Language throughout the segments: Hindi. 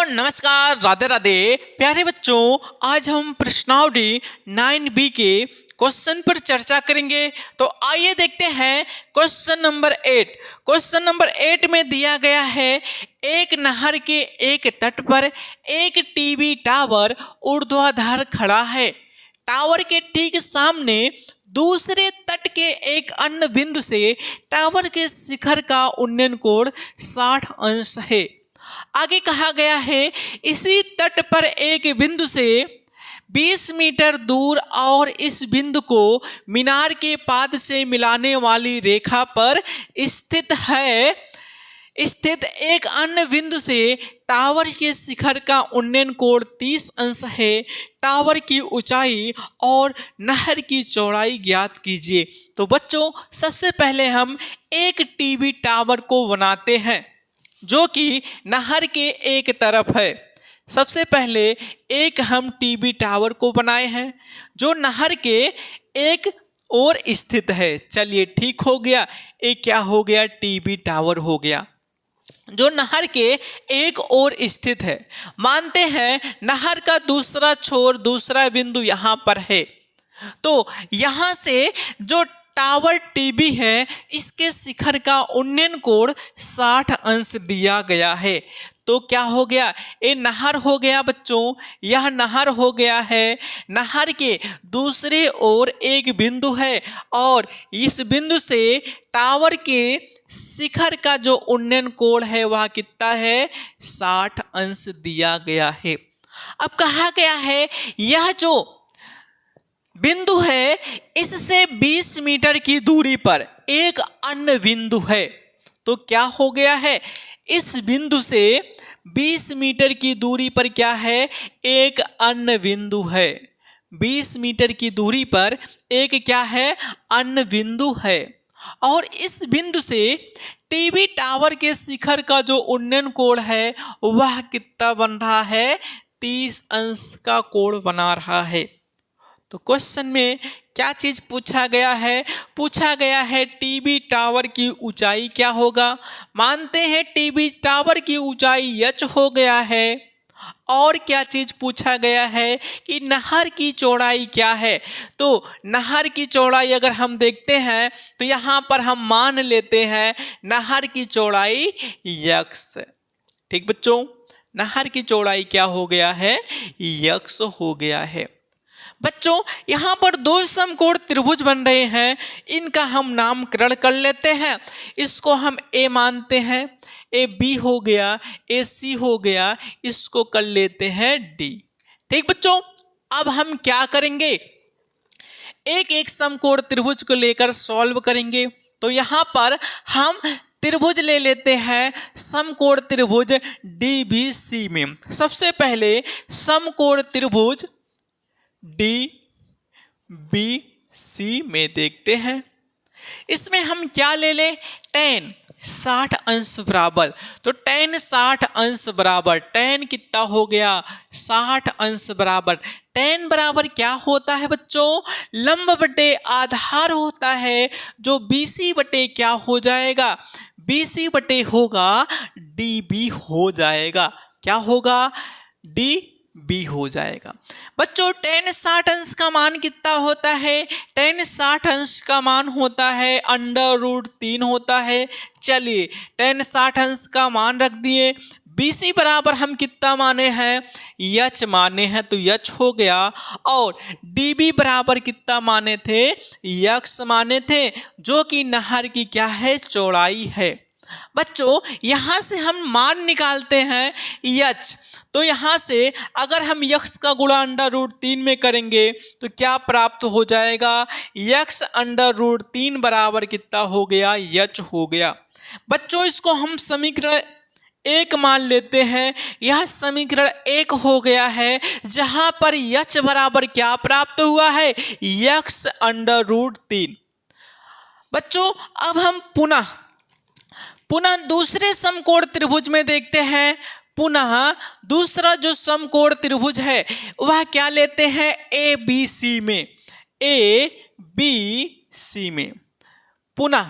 नमस्कार, राधे राधे प्यारे बच्चों। आज हम प्रश्नावली 9B के क्वेश्चन पर चर्चा करेंगे। तो आइए देखते हैं क्वेश्चन नंबर 8। क्वेश्चन नंबर 8 में दिया गया है, एक नहर के एक तट पर एक टीवी टावर ऊर्ध्वाधर खड़ा है। टावर के ठीक सामने दूसरे तट के एक अन्य बिंदु से टावर के शिखर का उन्नयन कोण 60 अंश है। आगे कहा गया है, इसी तट पर एक बिंदु से 20 मीटर दूर और इस बिंदु को मीनार के पाद से मिलाने वाली रेखा पर स्थित एक अन्य बिंदु से टावर के शिखर का उन्नयन कोण 30 अंश है। टावर की ऊंचाई और नहर की चौड़ाई ज्ञात कीजिए। तो बच्चों, सबसे पहले हम एक टीवी टावर को बनाते हैं जो कि नहर के एक तरफ है। सबसे पहले एक हम टीवी टावर को बनाए हैं जो नहर के एक ओर स्थित है। चलिए, ठीक हो गया। एक क्या हो गया? टीवी टावर हो गया जो नहर के एक ओर स्थित है। मानते हैं नहर का दूसरा छोर, दूसरा बिंदु यहाँ पर है। तो यहाँ से जो टावर टीवी है, इसके शिखर का उन्नयन कोण 60 अंश दिया गया है। तो क्या हो गया? ये नहर हो गया बच्चों, यह नहर हो गया है। नहर के दूसरे ओर एक बिंदु है और इस बिंदु से टावर के शिखर का जो उन्नयन कोण है वह कितना है? 60 अंश दिया गया है। अब कहा गया है, यह जो बिंदु है इससे 20 मीटर की दूरी पर एक अन्य बिंदु है। तो क्या हो गया है? इस बिंदु से 20 मीटर की दूरी पर क्या है? एक अन्य बिंदु है। 20 मीटर की दूरी पर एक क्या है? अन्य बिंदु है। और इस बिंदु से टीवी टावर के शिखर का जो उन्नयन कोण है वह कितना बन रहा है? 30 अंश का कोण बना रहा है। तो क्वेश्चन में क्या चीज पूछा गया है? पूछा गया है टीवी टावर की ऊंचाई क्या होगा। मानते हैं टीवी टावर की ऊंचाई h हो गया है। और क्या चीज पूछा गया है कि नहर की चौड़ाई क्या है। तो नहर की चौड़ाई अगर हम देखते हैं तो यहाँ पर हम मान लेते हैं नहर की चौड़ाई x। ठीक बच्चों, नहर की चौड़ाई क्या हो गया है? x हो गया है। बच्चों, यहाँ पर दो समकोण त्रिभुज बन रहे हैं, इनका हम नामकरण कर लेते हैं। इसको हम ए मानते हैं, ए बी हो गया, ए सी हो गया, इसको कर लेते हैं डी। ठीक बच्चों, अब हम क्या करेंगे? एक एक समकोण त्रिभुज को लेकर सॉल्व करेंगे। तो यहाँ पर हम त्रिभुज ले लेते हैं, समकोण त्रिभुज डी बी सी में। सबसे पहले समकोण त्रिभुज डी बी सी में देखते हैं। इसमें हम क्या ले लें? tan 60 अंश बराबर। तो tan 60 अंश बराबर, tan कितना हो गया? 60 अंश बराबर। tan बराबर क्या होता है बच्चों? लंब बटे आधार होता है, जो BC बटे क्या हो जाएगा? BC बटे होगा DB हो जाएगा। क्या होगा? DB हो जाएगा। बच्चों, tan 60 अंश का मान कितना होता है? tan 60 अंश का मान होता है √3 होता है। चलिए, tan 60 अंश का मान रख दिए। BC बराबर हम कितना माने हैं? h माने हैं, तो h हो गया। और DB बराबर कितना माने थे? x माने थे, जो कि नहर की क्या है? चौड़ाई है। बच्चों, यहाँ से हम मान निकालते हैं h। तो यहाँ से अगर हम x का गुणा √3 में करेंगे तो क्या प्राप्त हो जाएगा? x √3 बराबर कितना हो गया? h हो गया। बच्चों, इसको हम समीकरण 1 मान लेते हैं। यह समीकरण 1 हो गया है, जहां पर h बराबर क्या प्राप्त हुआ है? x √3। बच्चों, अब हम पुनः दूसरे समकोण त्रिभुज में देखते हैं। पुनः दूसरा जो समकोण त्रिभुज है वह क्या लेते हैं? ABC में। ABC में पुनः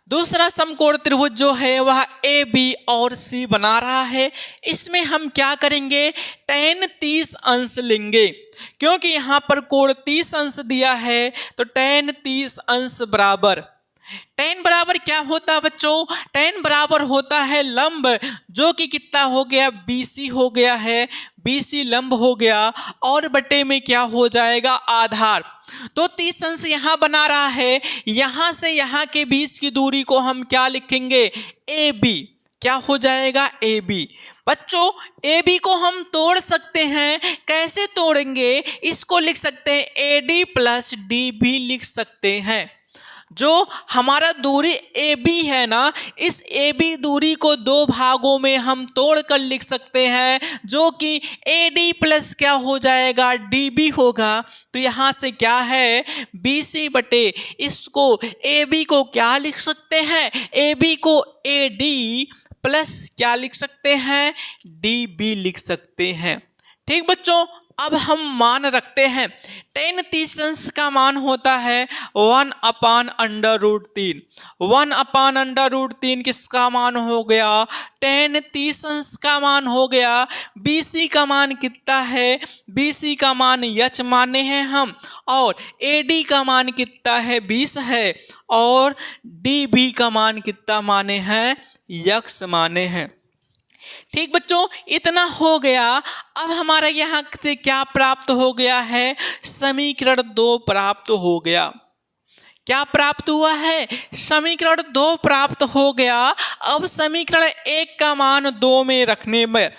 दूसरा समकोण त्रिभुज जो है वह ए बी और सी बना रहा है। इसमें हम क्या करेंगे, tan 30 अंश लेंगे, क्योंकि यहाँ पर कोण 30 अंश दिया है तो tan 30 अंश बराबर, tan बराबर क्या होता है बच्चों, tan बराबर होता है लंब, जो कि कितना हो गया, BC हो गया है, BC लंब हो गया, और बटे में क्या हो जाएगा, आधार। तो 30 अंश यहाँ बना रहा है, यहाँ से यहाँ के बीच की दूरी को हम क्या लिखेंगे, AB, क्या हो जाएगा, AB। बच्चों AB को हम तोड़ सकते हैं, कैसे तोड़ेंगे, इसको लिख सकते हैं AD प्लस DB लिख सकते हैं। जो हमारा दूरी AB है ना, इस AB दूरी को दो भागों में हम तोड़कर लिख सकते हैं, जो कि AD प्लस क्या हो जाएगा, DB होगा। तो यहाँ से क्या है, BC बटे, इसको AB को क्या लिख सकते हैं, AB को AD प्लस क्या लिख सकते हैं, DB लिख सकते हैं। ठीक बच्चों, अब हम मान रखते हैं, tan 30 अंश का मान होता है 1/√3। 1/√3 किसका मान हो गया, tan 30 अंश का मान हो गया। BC का मान कितना है, BC का मान h माने हैं हम, और AD का मान कितना है, 20 है, और DB का मान कितना माने हैं, x माने हैं। ठीक बच्चों, इतना हो गया। अब हमारा यहाँ से क्या प्राप्त हो गया है, समीकरण 2 प्राप्त हो गया। क्या प्राप्त हुआ है, समीकरण 2 प्राप्त हो गया। अब समीकरण 1 का मान 2 में रखने में,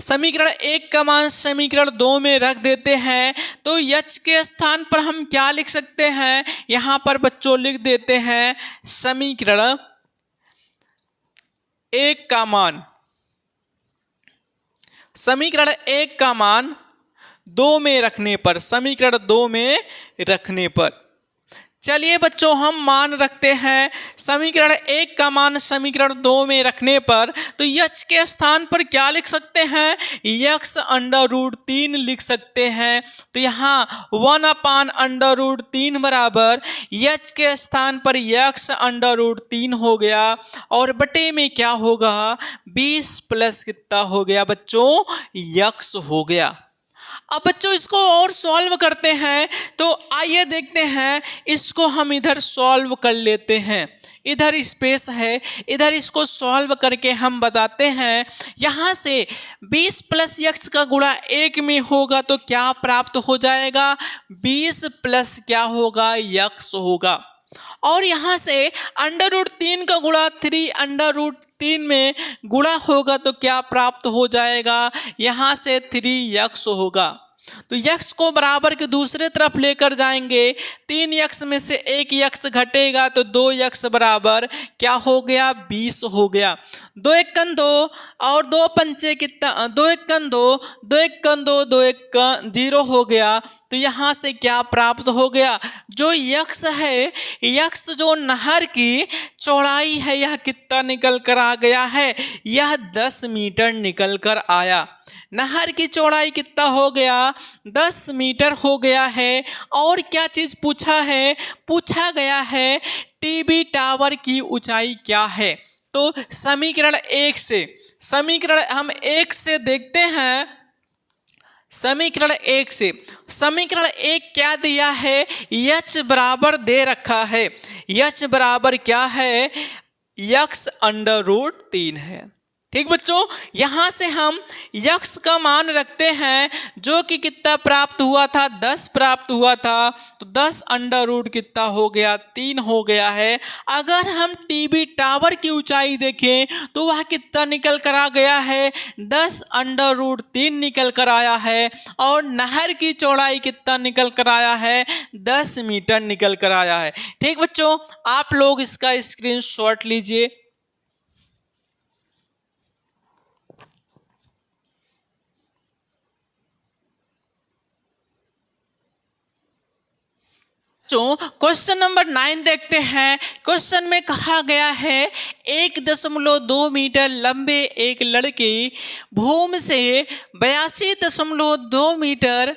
समीकरण 1 का मान समीकरण 2 में रख देते हैं, तो h के स्थान पर हम क्या लिख सकते हैं, यहाँ पर बच्चों लिख देते हैं समीकरण 1 का मान, समीकरण 1 का मान 2 में रखने पर, समीकरण 2 में रखने पर, चलिए बच्चों हम मान रखते हैं समीकरण 1 का मान समीकरण 2 में रखने पर, तो h के स्थान पर क्या लिख सकते हैं, x√3 लिख सकते हैं। तो यहाँ 1/√3 बराबर h के स्थान पर x√3 हो गया, और बटे में क्या होगा, 20 प्लस कितना हो गया बच्चों, x हो गया। अब बच्चों इसको और सॉल्व करते हैं, तो आइए देखते हैं, इसको हम इधर सॉल्व कर लेते हैं। इधर स्पेस है, इधर इसको सॉल्व करके हम बताते हैं। यहाँ से 20 प्लस x का गुणा 1 में होगा तो क्या प्राप्त हो जाएगा, 20 प्लस क्या होगा, x होगा। और यहाँ से √3 का गुणा 3 में गुणा होगा तो क्या प्राप्त हो जाएगा, यहाँ से 3x होगा। तो x को बराबर के दूसरे तरफ लेकर जाएंगे, 3x में से 1x घटेगा तो 2x बराबर क्या हो गया, 20 हो गया। 2 1 2 और 2 पंचे कितना, 2 1 2, 2 1 2, 2 1 0 हो गया। तो यहाँ से क्या प्राप्त हो गया, जो x है, x जो नहर की चौड़ाई है, यह कितना निकल कर आ गया है, यह 10 मीटर निकल कर आया। नहर की चौड़ाई कितना हो गया, 10 मीटर हो गया है। और क्या चीज पूछा है, पूछा गया है टीबी टावर की ऊंचाई क्या है। तो समीकरण 1 से, समीकरण हम 1 से देखते हैं, समीकरण 1 से, समीकरण 1 क्या दिया है, h बराबर दे रखा है, h बराबर क्या है, x√3 है। ठीक बच्चों, यहाँ से हम x का मान रखते हैं, जो कि कितना प्राप्त हुआ था, 10 प्राप्त हुआ था। तो 10 कितना हो गया, 3 हो गया है। अगर हम टीबी टावर की ऊंचाई देखें तो वह कितना निकल कर आ गया है, 10 निकल कर आया है। और नहर की चौड़ाई कितना निकल कर आया है, 10 मीटर निकल कर आया है। ठीक बच्चों, आप लोग इसका स्क्रीनशॉट लीजिए। क्वेश्चन नंबर 9 देखते हैं। क्वेश्चन में कहा गया है 1.2 मीटर लंबे एक लड़के भूमि से 82.2 मीटर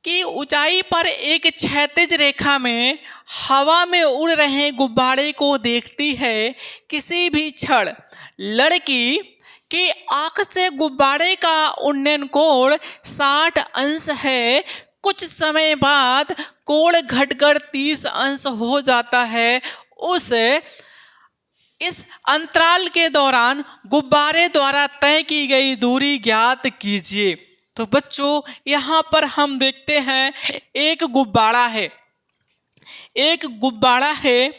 कि ऊंचाई पर एक क्षैतिज रेखा में हवा में उड़ रहे गुब्बारे को देखती है। किसी भी क्षण लड़की की आंख से गुब्बारे का उन्नयन कोण 60 अंश है। कुछ समय बाद कोण घटकर 30 अंश हो जाता है। इस अंतराल के दौरान गुब्बारे द्वारा तय की गई दूरी ज्ञात कीजिए। तो बच्चों यहाँ पर हम देखते हैं एक गुब्बारा है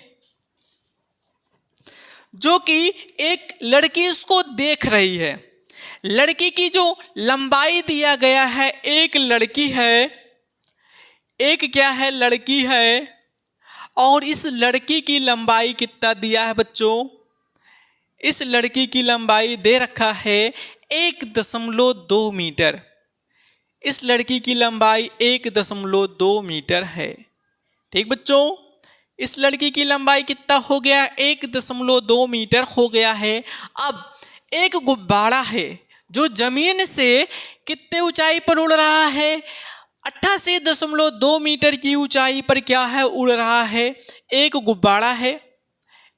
जो कि एक लड़की उसको देख रही है। लड़की की जो लंबाई दिया गया है, एक लड़की है, एक क्या है, लड़की है। और इस लड़की की लंबाई कितना दिया है बच्चों? इस लड़की की लंबाई दे रखा है 1.2 मीटर। इस लड़की की लंबाई 1.2 मीटर है। ठीक बच्चों, इस लड़की की लंबाई कितना हो गया? 1.2 मीटर हो गया है। अब एक गुब्बारा है जो जमीन से कितने ऊंचाई पर उड़ रहा है? 88.2 मीटर की ऊंचाई पर क्या है, उड़ रहा है। एक गुब्बारा है,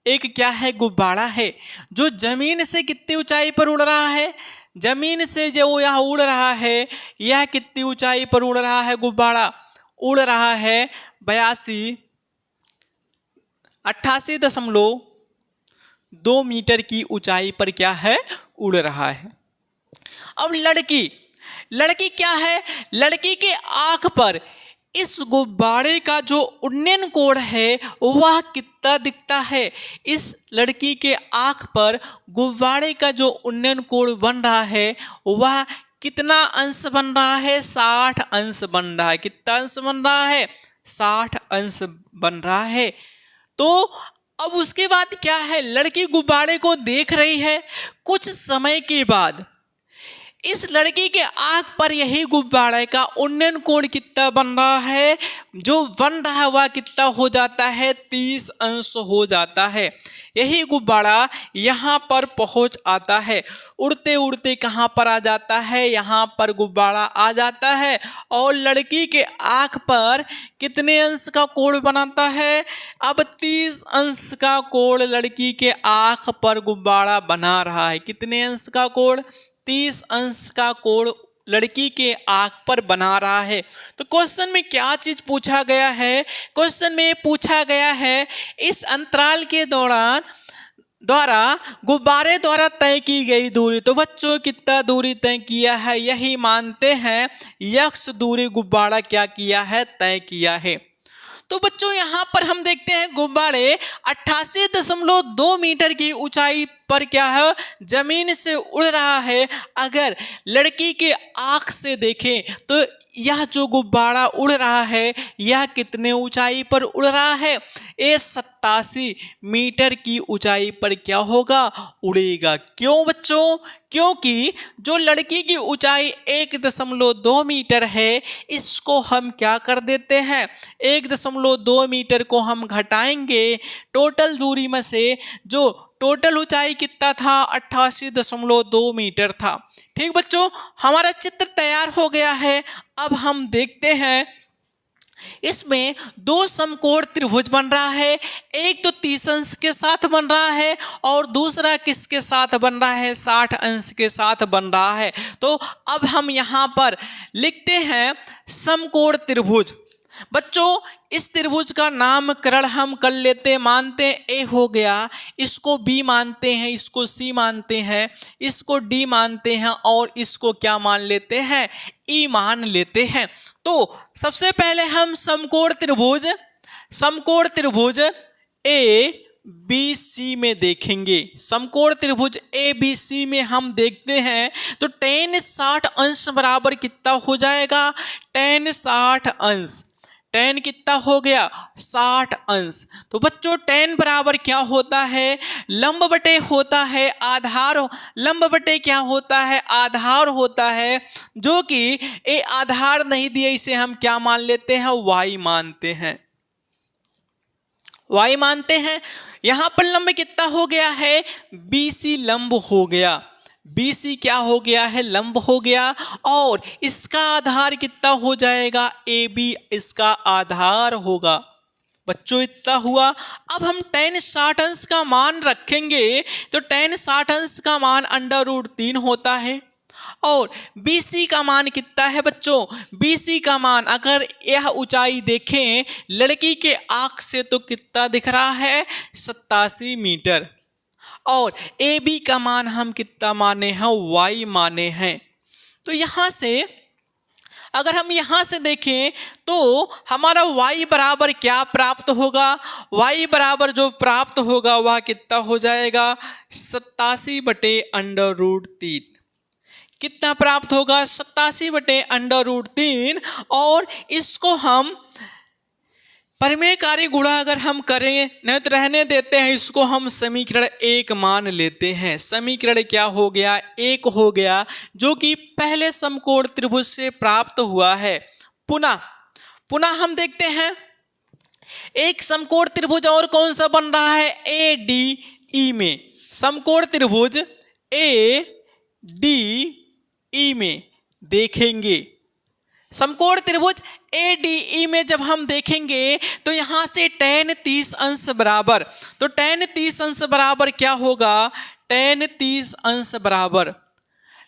एक क्या है, गुब्बारा है जो जमीन से कितनी ऊंचाई पर उड़ रहा है? जमीन से जो यह उड़ रहा है, यह कितनी ऊंचाई पर उड़ रहा है? गुब्बारा उड़ रहा है 88.2 मीटर की ऊंचाई पर क्या है, उड़ रहा है। अब लड़की क्या है? लड़की के आंख पर इस गुब्बारे का जो उन्नयन कोण है वह कितना दिखता है? इस लड़की के आंख पर गुब्बारे का जो उन्नयन कोण बन रहा है वह कितना अंश बन रहा है? 60 अंश बन रहा है। कितना अंश बन रहा है? 60 अंश बन रहा है। तो अब उसके बाद क्या है, लड़की गुब्बारे को देख रही है। कुछ समय के बाद इस लड़की के आंख पर यही गुब्बारे का उन्नयन कोण कितना बन रहा है? जो बन रहा है वह कितना हो जाता है? 30 अंश हो जाता है। यही गुब्बारा यहाँ पर पहुँच आता है। उड़ते उड़ते कहाँ पर आ जाता है? यहाँ पर गुब्बारा आ जाता है और लड़की के आंख पर कितने अंश का कोण बनाता है? अब 30 अंश का कोण लड़की के आंख पर गुब्बारा बना रहा है। कितने अंश का कोण? 30 अंश का कोण लड़की के आंख पर बना रहा है। तो क्वेश्चन में क्या चीज पूछा गया है? क्वेश्चन में पूछा गया है इस अंतराल के द्वारा गुब्बारे द्वारा तय की गई दूरी। तो बच्चों कितना दूरी तय किया है? यही मानते हैं यक्ष दूरी गुब्बारा क्या किया है? तय किया है। तो बच्चों यहाँ पर हम देखते हैं गुब्बारे 88.2 मीटर की ऊंचाई पर क्या है, जमीन से उड़ रहा है। अगर लड़की के आंख से देखें तो यह जो गुब्बारा उड़ रहा है यह कितने ऊंचाई पर उड़ रहा है? ये 87 मीटर की ऊंचाई पर क्या होगा? उड़ेगा। क्यों बच्चों? क्योंकि जो लड़की की ऊंचाई 1.2 मीटर है इसको हम क्या कर देते हैं? 1.2 मीटर को हम घटाएंगे टोटल दूरी में से। जो टोटल ऊंचाई कितना था? 88.2 मीटर था। ठीक बच्चों, हमारा चित्र तैयार हो गया है। अब हम देखते हैं इसमें दो समकोण त्रिभुज बन रहा है। एक तो 30 अंश के साथ बन रहा है और दूसरा किसके साथ बन रहा है? 60 अंश के साथ बन रहा है। तो अब हम यहाँ पर लिखते हैं समकोण त्रिभुज। बच्चों इस त्रिभुज का नामकरण हम कर लेते, मानते हैं ए हो गया, इसको बी मानते हैं, इसको सी मानते हैं, इसको डी मानते हैं और इसको क्या मान लेते हैं? ई मान लेते हैं। तो सबसे पहले हम समकोण त्रिभुज ए बी सी में देखेंगे। समकोण त्रिभुज ए बी सी में हम देखते हैं तो tan 60 अंश बराबर कितना हो जाएगा? tan 60 अंश, tan कितना हो गया? 60 अंश। तो बच्चों tan बराबर क्या होता है? लंब बटे होता है आधार। लंब बटे क्या होता है? आधार होता है, जो कि ये आधार नहीं दिए, इसे हम क्या मान लेते हैं? y मानते हैं। y मानते हैं। यहाँ पर लंब कितना हो गया है? BC लंब हो गया। BC क्या हो गया है, लंब हो गया, और इसका आधार कितना हो जाएगा, AB इसका आधार होगा। बच्चों इतना हुआ। अब हम tan 60 अंश का मान रखेंगे तो tan 60 अंश का मान √3 होता है, और BC का मान कितना है बच्चों, BC का मान अगर यह ऊंचाई देखें लड़की के आंख से तो कितना दिख रहा है, 87 मीटर, और AB का मान हम कितना माने हैं, Y माने हैं। तो यहाँ से अगर हम यहाँ से देखें तो हमारा y बराबर क्या प्राप्त होगा, y बराबर जो प्राप्त होगा वह कितना हो जाएगा, 87/√3। कितना प्राप्त होगा, 87/√3। और इसको हम परिमेयकारी गुणा अगर हम करें, नहीं तो रहने देते हैं, इसको हम समीकरण 1 मान लेते हैं। समीकरण क्या हो गया, 1 हो गया, जो कि पहले समकोण त्रिभुज से प्राप्त हुआ है। पुनः हम देखते हैं एक समकोण त्रिभुज और कौन सा बन रहा है, ADE में। समकोण त्रिभुज ADE में देखेंगे, समकोण त्रिभुज ADE में जब हम देखेंगे तो यहां से tan 30 अंश बराबर, तो tan 30 अंश बराबर क्या होगा, tan 30 अंश बराबर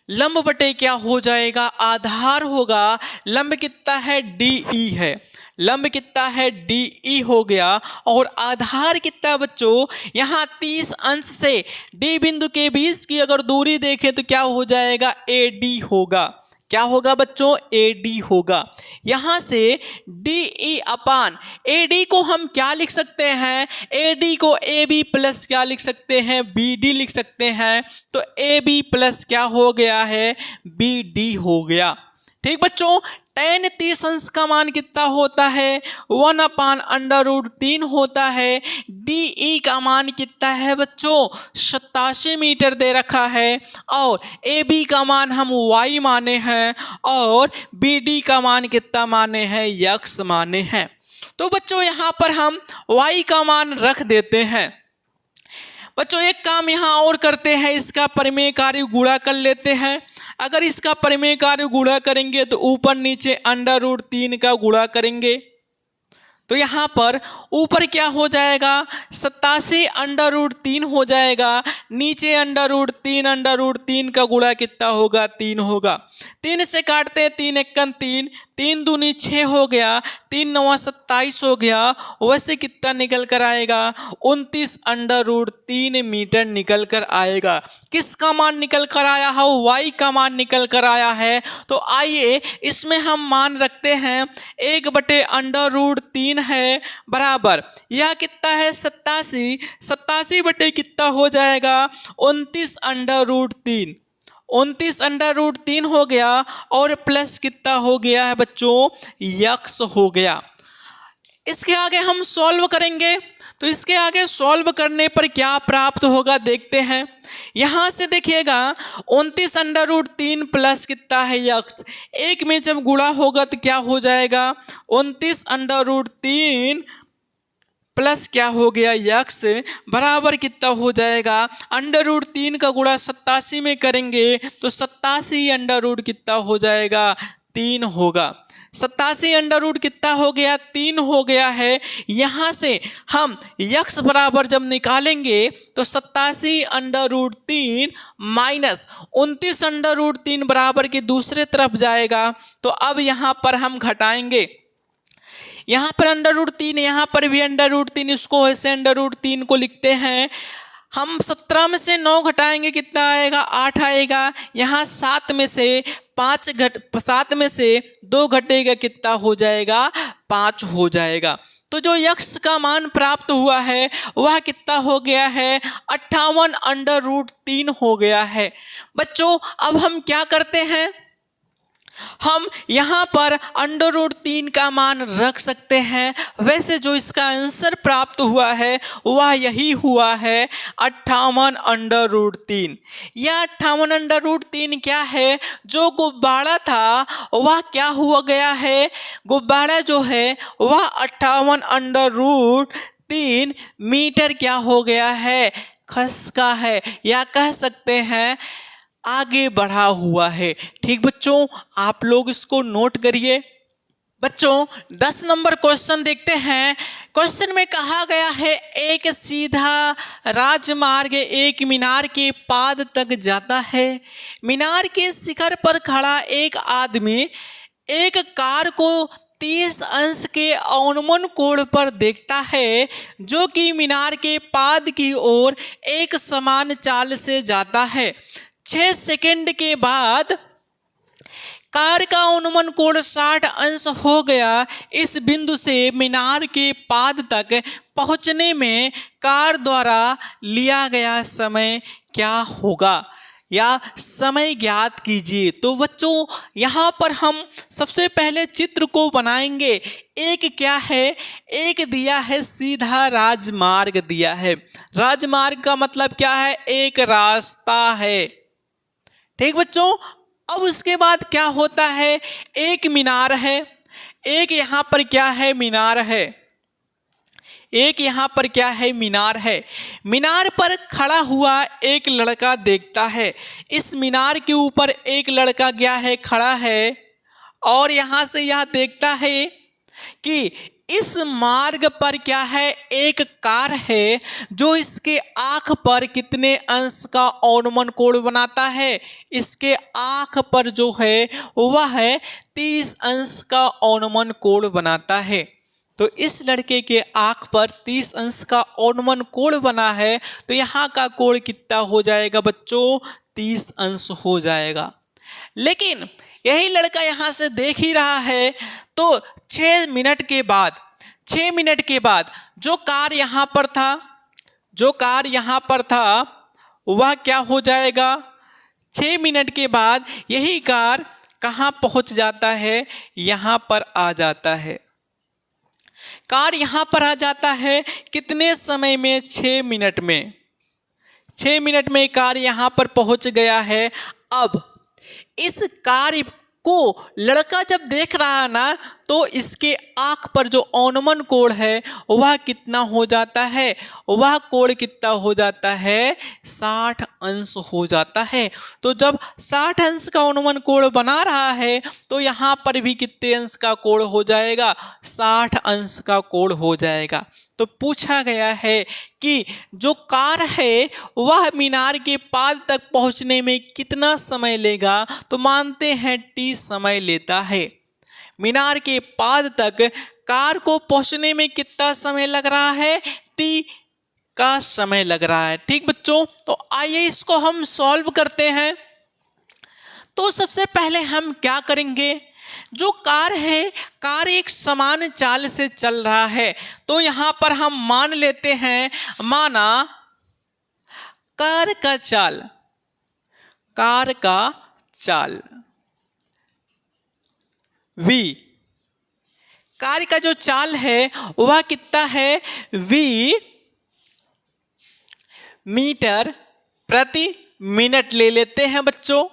लंब बटे क्या हो जाएगा, आधार होगा। लंब कितना है, DE है, लंब कितना है, DE हो गया, और आधार कितना बच्चों, यहाँ 30 अंश से D बिंदु के बीच की अगर दूरी देखें तो क्या हो जाएगा, AD होगा। क्या होगा बच्चों, AD होगा। यहां से DE/AD को हम क्या लिख सकते हैं, AD को AB प्लस क्या लिख सकते हैं, BD लिख सकते हैं। तो AB प्लस क्या हो गया है, BD हो गया। ठीक बच्चों, tan 30 अंश का मान कितना होता है, 1/√3 होता है। DE का मान कितना है बच्चों, 87 मीटर दे रखा है, और AB का मान हम Y माने हैं, और BD का मान कितना माने हैं, X माने हैं। तो बच्चों यहाँ पर हम Y का मान रख देते हैं। बच्चों एक काम यहाँ और करते हैं, इसका परिमेयकारी गुणा कर लेते हैं। अगर इसका परिमेयकारी गुणा करेंगे तो ऊपर नीचे √3 का गुणा करेंगे तो यहाँ पर ऊपर क्या हो जाएगा, 87/√3 हो जाएगा, नीचे √3 का गुणा कितना होगा, 3 होगा। 3 से काटते हैं, 3 × 3, 3 दूनी 6 हो गया, 3 9 27 हो गया। वैसे कितना निकल कर आएगा, 29/√3 मीटर निकल कर आएगा। किसका मान निकल कर आया है, y का मान निकल कर आया है। तो आइए इसमें हम मान रखते हैं 1/√3 है बराबर, यह कितना है, 87 बटे कितना हो जाएगा, 29/√3। 29/√3 हो गया, और प्लस कितना हो गया है बच्चों, x हो गया। इसके आगे हम सॉल्व करेंगे, तो इसके आगे सॉल्व करने पर क्या प्राप्त होगा देखते हैं। यहां से देखिएगा 29/√3 प्लस कितना है, x, एक में जब गुणा होगा तो क्या हो जाएगा, 29/√3 प्लस क्या हो गया, x बराबर कितना हो जाएगा, √3 का गुणा 87 में करेंगे तो 87 कितना हो जाएगा, 3 होगा। 87 कितना हो गया, 3 हो गया है। यहाँ से हम x बराबर जब निकालेंगे तो 87/3 माइनस 29/3 बराबर के दूसरे तरफ जाएगा। तो अब यहाँ पर हम घटाएंगे, यहाँ पर √3, यहाँ पर भी √3, इसको ऐसे √3 को लिखते हैं। हम 17 में से 9 घटाएंगे, कितना आएगा, 8 आएगा। यहाँ 7 में से 2 घटेगा, कितना हो जाएगा, 5 हो जाएगा। तो जो x का मान प्राप्त हुआ है वह कितना हो गया है, 58/3 हो गया है। बच्चों अब हम क्या करते हैं, हम यहाँ पर √3 का मान रख सकते हैं। वैसे जो इसका आंसर प्राप्त हुआ है वह यही हुआ है, 58/3। यह 58/3 क्या है, जो गुब्बारा था वह क्या हुआ गया है, गुब्बारा जो है वह 58/3 मीटर क्या हो गया है, खसका है, या कह सकते हैं आगे बढ़ा हुआ है। ठीक बच्चों, आप लोग इसको नोट करिए। बच्चों 10 नंबर क्वेश्चन देखते हैं। क्वेश्चन में कहा गया है एक सीधा राजमार्ग एक मीनार के पाद तक जाता है। मीनार के शिखर पर खड़ा एक आदमी एक कार को 30 अंश के अवनमन कोण पर देखता है, जो कि मीनार के पाद की ओर एक समान चाल से जाता है। 6 सेकंड के बाद कार का अनुमान कोण 60 अंश हो गया। इस बिंदु से मीनार के पाद तक पहुंचने में कार द्वारा लिया गया समय क्या होगा, या समय ज्ञात कीजिए। तो बच्चों यहाँ पर हम सबसे पहले चित्र को बनाएंगे। एक क्या है, एक दिया है सीधा राजमार्ग दिया है। राजमार्ग का मतलब क्या है, एक रास्ता है। ठीक बच्चों, अब उसके बाद क्या होता है, एक मीनार है, एक यहाँ पर क्या है, मीनार है, एक यहाँ पर क्या है, मीनार है। मीनार पर खड़ा हुआ एक लड़का देखता है। इस मीनार के ऊपर एक लड़का क्या है, खड़ा है, और यहाँ से यह देखता है कि इस मार्ग पर क्या है, एक कार है जो इसके आँख पर कितने अंश का अवनमन कोण बनाता है। इसके आँख पर जो है वह है 30 अंश का अवनमन कोण बनाता है। तो इस लड़के के आँख पर 30 अंश का अवनमन कोण बना है, तो यहाँ का कोण कितना हो जाएगा बच्चों, 30 अंश हो जाएगा। लेकिन यही लड़का यहाँ से देख ही रहा है, तो 6 मिनट के बाद जो कार यहाँ पर था वह क्या हो जाएगा, 6 मिनट के बाद यही कार कहाँ पहुँच जाता है, यहाँ पर आ जाता है। कार यहाँ पर आ जाता है कितने समय में, 6 मिनट में। 6 मिनट में कार यहाँ पर पहुँच गया है। अब इस कार को लड़का जब देख रहा ना, तो इसके आँख पर जो अवनमन कोण है वह कितना हो जाता है, वह कोण कितना हो जाता है, 60 अंश हो जाता है। तो जब 60 अंश का अवनमन कोण बना रहा है, तो यहाँ पर भी कितने अंश का कोण हो जाएगा, 60 अंश का कोण हो जाएगा। तो पूछा गया है कि जो कार है वह मीनार के पाद तक पहुंचने में कितना समय लेगा, तो मानते हैं T समय लेता है। मीनार के पाद तक कार को पहुंचने में कितना समय लग रहा है, T का समय लग रहा है। ठीक बच्चों, तो आइए इसको हम सॉल्व करते हैं। तो सबसे पहले हम क्या करेंगे, जो कार है, कार एक समान चाल से चल रहा है, तो यहाँ पर हम मान लेते हैं, माना कार का चाल v, कार का जो चाल है वह कितना है, v मीटर प्रति मिनट ले लेते हैं बच्चों,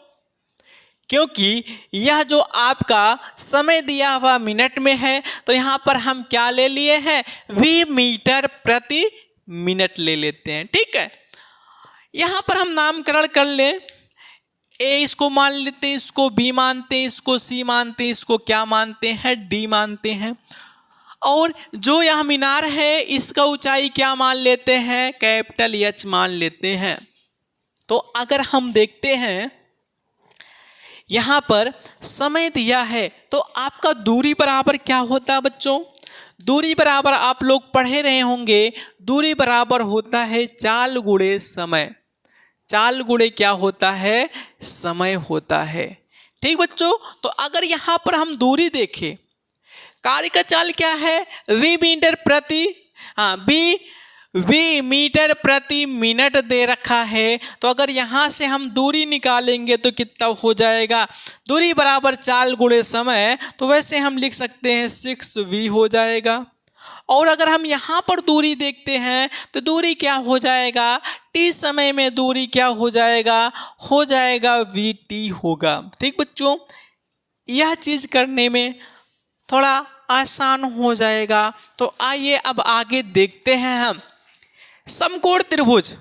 क्योंकि यह जो आपका समय दिया हुआ मिनट में है, तो यहाँ पर हम क्या ले लिए हैं, v मीटर प्रति मिनट ले लेते हैं। ठीक है, यहाँ पर हम नामकरण कर लें, a इसको मान लेते हैं, इसको b मानते हैं, इसको c मानते हैं, इसको क्या मानते हैं, d मानते हैं। और जो यह मीनार है इसका ऊंचाई क्या मान लेते हैं, कैपिटल H मान लेते हैं। तो अगर हम देखते हैं यहाँ पर समय दिया है, तो आपका दूरी बराबर क्या होता है बच्चों, दूरी बराबर आप लोग पढ़े रहे होंगे, दूरी बराबर होता है चाल गुणे समय। चाल गुणे क्या होता है, समय होता है। ठीक बच्चों, तो अगर यहाँ पर हम दूरी देखें, कार का चाल क्या है, v मीटर प्रति मिनट दे रखा है। तो अगर यहाँ से हम दूरी निकालेंगे तो कितना हो जाएगा, दूरी बराबर चाल गुणे समय, तो वैसे हम लिख सकते हैं 6v हो जाएगा। और अगर हम यहाँ पर दूरी देखते हैं तो दूरी क्या हो जाएगा, t समय में दूरी क्या हो जाएगा vt होगा। ठीक बच्चों, यह चीज़ करने में थोड़ा आसान हो जाएगा। तो आइए अब आगे देखते हैं हम समकोण त्रिभुज।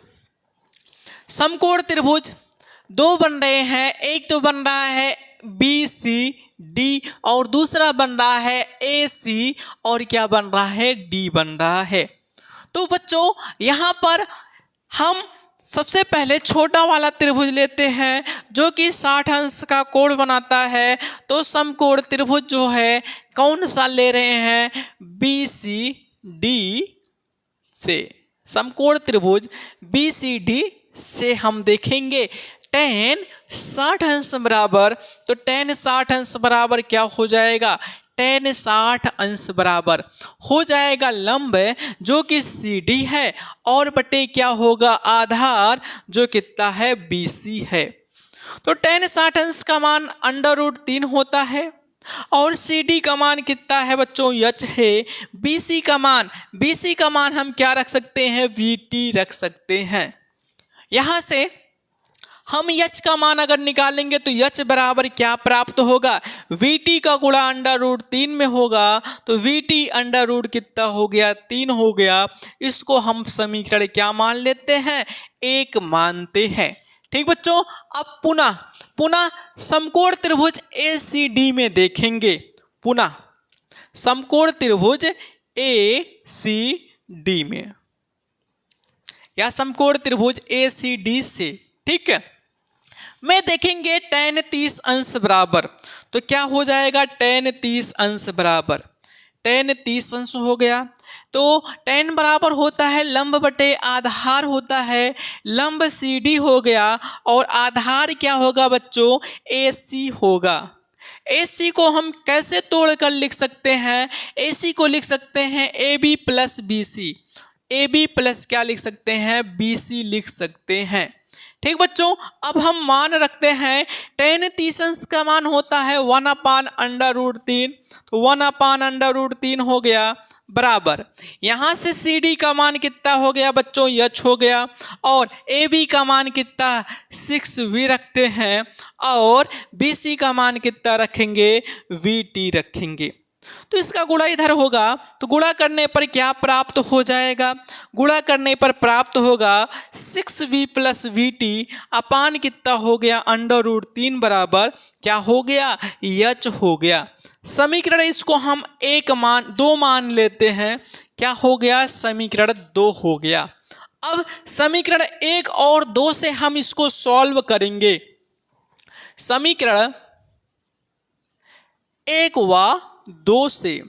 दो बन रहे हैं, एक तो बन रहा है बी सी डी और दूसरा बन रहा है ए सी और क्या बन रहा है, डी बन रहा है। तो बच्चों यहाँ पर हम सबसे पहले छोटा वाला त्रिभुज लेते हैं जो कि 60 अंश का कोण बनाता है। तो समकोण त्रिभुज जो है कौन सा ले रहे हैं, बी सी डी से। समकोण त्रिभुज बी सी डी से हम देखेंगे tan 60 अंश बराबर, तो tan 60 अंश बराबर क्या हो जाएगा, tan 60 अंश बराबर हो जाएगा लंब जो कि सी डी है और बटे क्या होगा, आधार जो कितना है, बी सी है। तो tan 60 अंश का मान √3 होता है और सी डी का मान कितना है बच्चों, यच है। बी सी का मान हम क्या रख सकते हैं, वी टी रख सकते हैं। यहाँ से हम यच का मान अगर निकालेंगे तो यच बराबर क्या प्राप्त होगा, वी टी का गुणा √3 में होगा, तो वी टी √ कितना हो गया, 3 हो गया। इसको हम समीकरण क्या मान लेते हैं, 1 मानते हैं। ठीक बच्चों, अब पुनः समकोण त्रिभुज ए सी डी में देखेंगे, पुनः समकोण त्रिभुज ए सी डी में या समकोण त्रिभुज ए सी डी से, ठीक है, में देखेंगे tan 30 अंश बराबर। तो क्या हो जाएगा, tan 30 अंश बराबर, tan 30 अंश हो गया। तो tan बराबर होता है लंब बटे आधार होता है, लंब सी डी हो गया और आधार क्या होगा बच्चों, ए सी होगा। ए सी को हम कैसे तोड़कर लिख सकते हैं, ए सी को लिख सकते हैं A B plus B C, A B plus क्या लिख सकते हैं, बी सी लिख सकते हैं। ठीक बच्चों, अब हम मान रखते हैं tan 30 अंश का मान होता है 1/√3, तो 1/√3 हो गया बराबर, यहाँ से सी डी का मान कितना हो गया बच्चों, यच हो गया और ए बी का मान कितना 6v रखते हैं और बी सी का मान कितना रखेंगे, वी टी रखेंगे। तो इसका गुणा इधर होगा, तो गुणा करने पर क्या प्राप्त हो जाएगा, गुणा करने पर प्राप्त होगा 6v plus we T upon कितना हो गया, √3 बराबर क्या हो गया, यच हो गया। समीकरण इसको हम 2 मान लेते हैं, क्या हो गया, समीकरण 2 हो गया। अब समीकरण 1 और 2 से हम इसको सॉल्व करेंगे। समीकरण 1 व 2 से,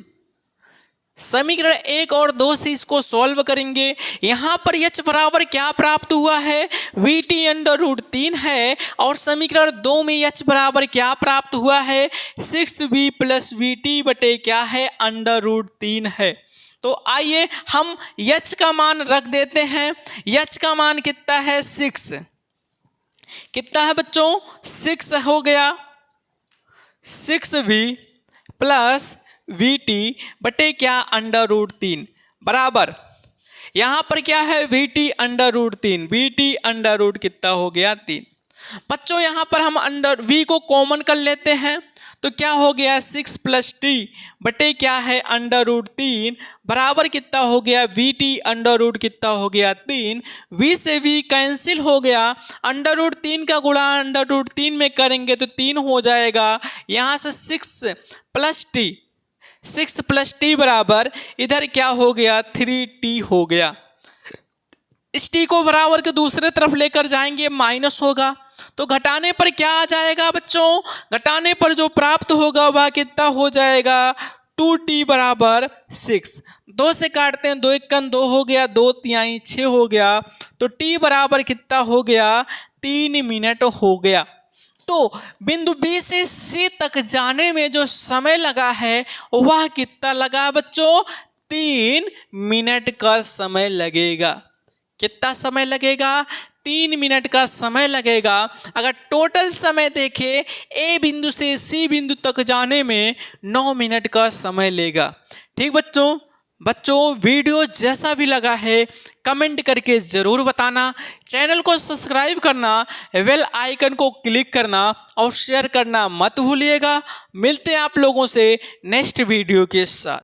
समीकरण 1 और 2 से इसको सॉल्व करेंगे। यहाँ पर यच बराबर क्या प्राप्त हुआ है, वी टी √3 है और समीकरण 2 में यच बराबर क्या प्राप्त हुआ है, 6v प्लस वी टी बटे क्या है, √3 है। तो आइए हम यच का मान रख देते हैं। यच का मान कितना है, 6, कितना है बच्चों, 6 हो गया, 6v प्लस वी टी बटे क्या, √3 बराबर, यहाँ पर क्या है, वी टी √3, वी टी √ कितना हो गया, 3। बच्चों यहाँ पर हम वी को कॉमन कर लेते हैं, तो क्या हो गया, 6 + t बटे क्या है, √3 बराबर कितना हो गया, वी टी √ कितना हो गया, 3। v से v कैंसिल हो गया, √3 का गुणा √3 में करेंगे तो 3 हो जाएगा। यहाँ से 6 + t बराबर इधर क्या हो गया, 3t हो गया। इस t को बराबर के दूसरे तरफ लेकर जाएंगे, माइनस होगा, तो घटाने पर क्या आ जाएगा बच्चों, घटाने पर जो प्राप्त होगा वह कितना हो जाएगा, 2t बराबर 6। 2 से काटते हैं, 2 × 1 = 2 हो गया, 2 × 3 = 6 हो गया, तो t बराबर कितना हो गया, 3 मिनट हो गया। तो बिंदु B से C तक जाने में जो समय लगा है वह कितना लगा बच्चों, 3 मिनट का समय लगेगा। कितना समय लगेगा, 3 मिनट का समय लगेगा। अगर टोटल समय देखें A बिंदु से C बिंदु तक जाने में 9 मिनट का समय लेगा। ठीक बच्चों वीडियो जैसा भी लगा है कमेंट करके ज़रूर बताना, चैनल को सब्सक्राइब करना, बेल आइकन को क्लिक करना और शेयर करना मत भूलिएगा। मिलते हैं आप लोगों से नेक्स्ट वीडियो के साथ।